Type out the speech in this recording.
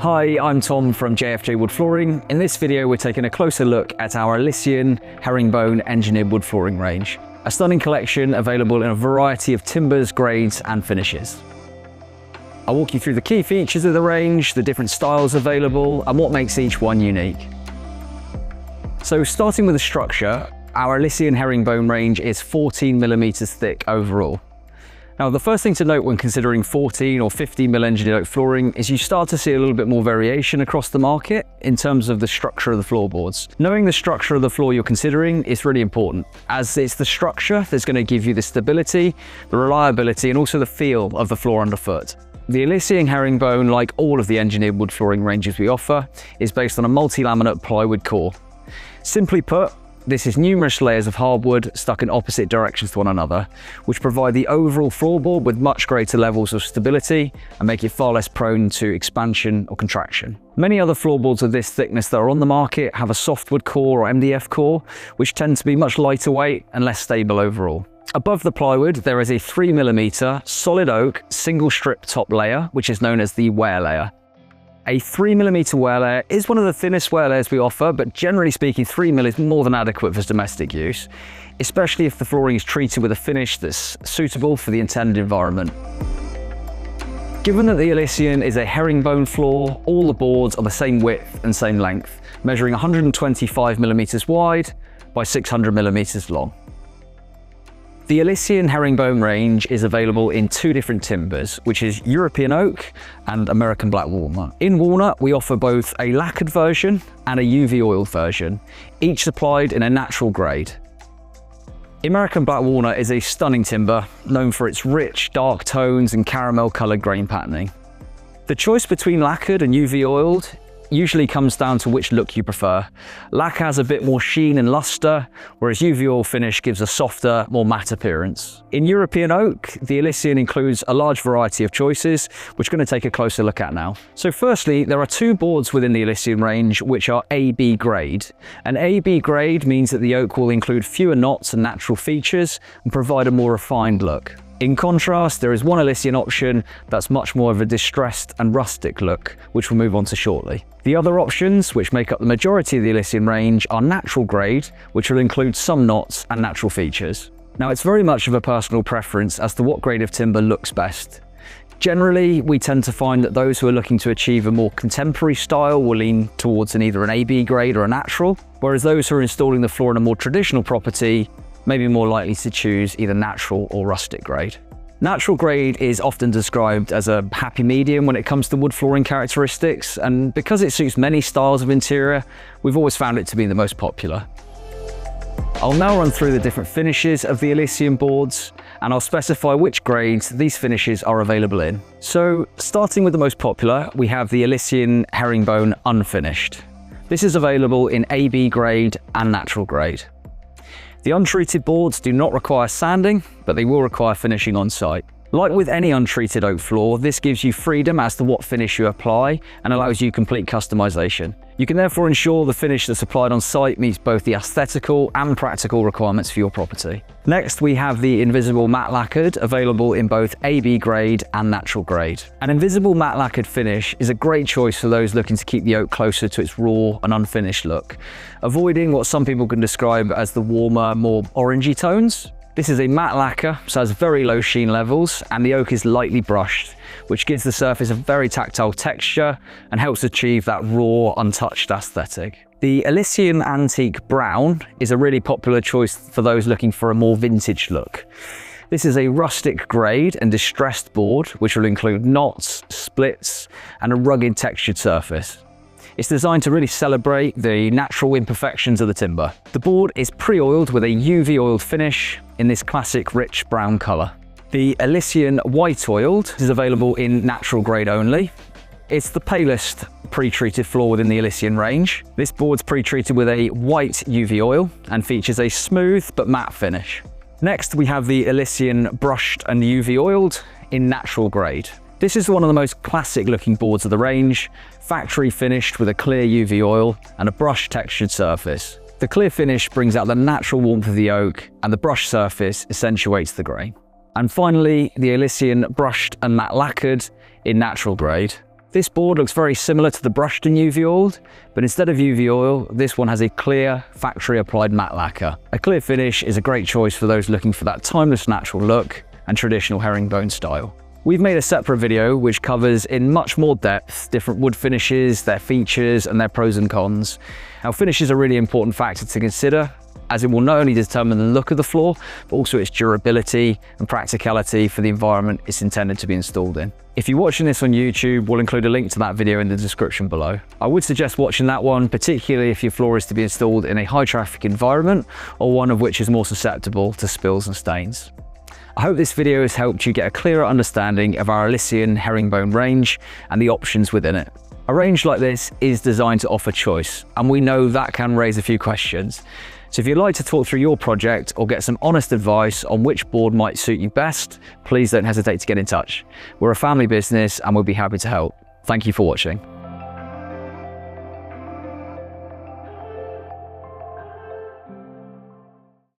Hi, I'm Tom from JFJ Wood Flooring. In this video, we're taking a closer look at our Elysian Herringbone engineered wood flooring range. A stunning collection available in a variety of timbers, grades, and finishes. I'll walk you through the key features of the range, the different styles available, and what makes each one unique. So starting with the structure, our Elysian Herringbone range is 14mm thick overall. Now, the first thing to note when considering 14 or 15mm engineered oak flooring is you start to see a little bit more variation across the market in terms of the structure of the floorboards. Knowing the structure of the floor you're considering is really important, as it's the structure that's going to give you the stability, the reliability, and also the feel of the floor underfoot. The Elysian Herringbone, like all of the engineered wood flooring ranges we offer, is based on a multi-laminate plywood core. Simply put, this is numerous layers of hardwood stuck in opposite directions to one another, which provide the overall floorboard with much greater levels of stability and make it far less prone to expansion or contraction. Many other floorboards of this thickness that are on the market have a softwood core or MDF core, which tend to be much lighter weight and less stable overall. Above the plywood, there is a 3mm solid oak single strip top layer, which is known as the wear layer. A 3mm wear layer is one of the thinnest wear layers we offer, but generally speaking 3mm is more than adequate for domestic use, especially if the flooring is treated with a finish that's suitable for the intended environment. Given that the Elysian is a herringbone floor, all the boards are the same width and same length, measuring 125mm wide by 600mm long. The Elysian Herringbone range is available in two different timbers, which is European oak and American black walnut. In walnut, we offer both a lacquered version and a UV oiled version, each supplied in a natural grade. American black walnut is a stunning timber, known for its rich, dark tones and caramel-coloured grain patterning. The choice between lacquered and UV oiled usually comes down to which look you prefer. Lacquer has a bit more sheen and luster, whereas UV oil finish gives a softer, more matte appearance. In European oak, the Elysian includes a large variety of choices, which we're going to take a closer look at now. So firstly, there are two boards within the Elysian range which are AB grade. An AB grade means that the oak will include fewer knots and natural features and provide a more refined look. In contrast, there is one Elysian option that's much more of a distressed and rustic look, which we'll move on to shortly. The other options, which make up the majority of the Elysian range, are natural grade, which will include some knots and natural features. Now, it's very much of a personal preference as to what grade of timber looks best. Generally, we tend to find that those who are looking to achieve a more contemporary style will lean towards either an AB grade or a natural, whereas those who are installing the floor in a more traditional property may be more likely to choose either natural or rustic grade. Natural grade is often described as a happy medium when it comes to wood flooring characteristics, and because it suits many styles of interior, we've always found it to be the most popular. I'll now run through the different finishes of the Elysian boards, and I'll specify which grades these finishes are available in. So, starting with the most popular, we have the Elysian Herringbone Unfinished. This is available in AB grade and natural grade. The untreated boards do not require sanding, but they will require finishing on site. Like with any untreated oak floor, this gives you freedom as to what finish you apply and allows you complete customization. You can therefore ensure the finish that's applied on site meets both the aesthetical and practical requirements for your property. Next, we have the Invisible Matte Lacquered, available in both AB grade and natural grade. An Invisible Matte Lacquered finish is a great choice for those looking to keep the oak closer to its raw and unfinished look, avoiding what some people can describe as the warmer, more orangey tones. This is a matte lacquer, so has very low sheen levels, and the oak is lightly brushed, which gives the surface a very tactile texture and helps achieve that raw, untouched aesthetic. The Elysian Antique Brown is a really popular choice for those looking for a more vintage look. This is a rustic grade and distressed board, which will include knots, splits, and a rugged textured surface. It's designed to really celebrate the natural imperfections of the timber. The board is pre-oiled with a UV oiled finish in this classic rich brown colour. The Elysian White Oiled is available in natural grade only. It's the palest pre-treated floor within the Elysian range. This board's pre-treated with a white UV oil and features a smooth but matte finish. Next, we have the Elysian Brushed and UV Oiled in natural grade. This is one of the most classic looking boards of the range, factory finished with a clear UV oil and a brushed textured surface. The clear finish brings out the natural warmth of the oak, and the brushed surface accentuates the grain. And finally, the Elysian Brushed and Matte Lacquered in natural grade. This board looks very similar to the brushed and UV oiled, but instead of UV oil, this one has a clear, factory-applied matte lacquer. A clear finish is a great choice for those looking for that timeless natural look and traditional herringbone style. We've made a separate video which covers in much more depth different wood finishes, their features and their pros and cons. Now, finish is a really important factor to consider, as it will not only determine the look of the floor, but also its durability and practicality for the environment it's intended to be installed in. If you're watching this on YouTube, we'll include a link to that video in the description below. I would suggest watching that one, particularly if your floor is to be installed in a high traffic environment or one of which is more susceptible to spills and stains. I hope this video has helped you get a clearer understanding of our Elysian Herringbone range and the options within it. A range like this is designed to offer choice, and we know that can raise a few questions. So if you'd like to talk through your project or get some honest advice on which board might suit you best, please don't hesitate to get in touch. We're a family business and we'll be happy to help. Thank you for watching.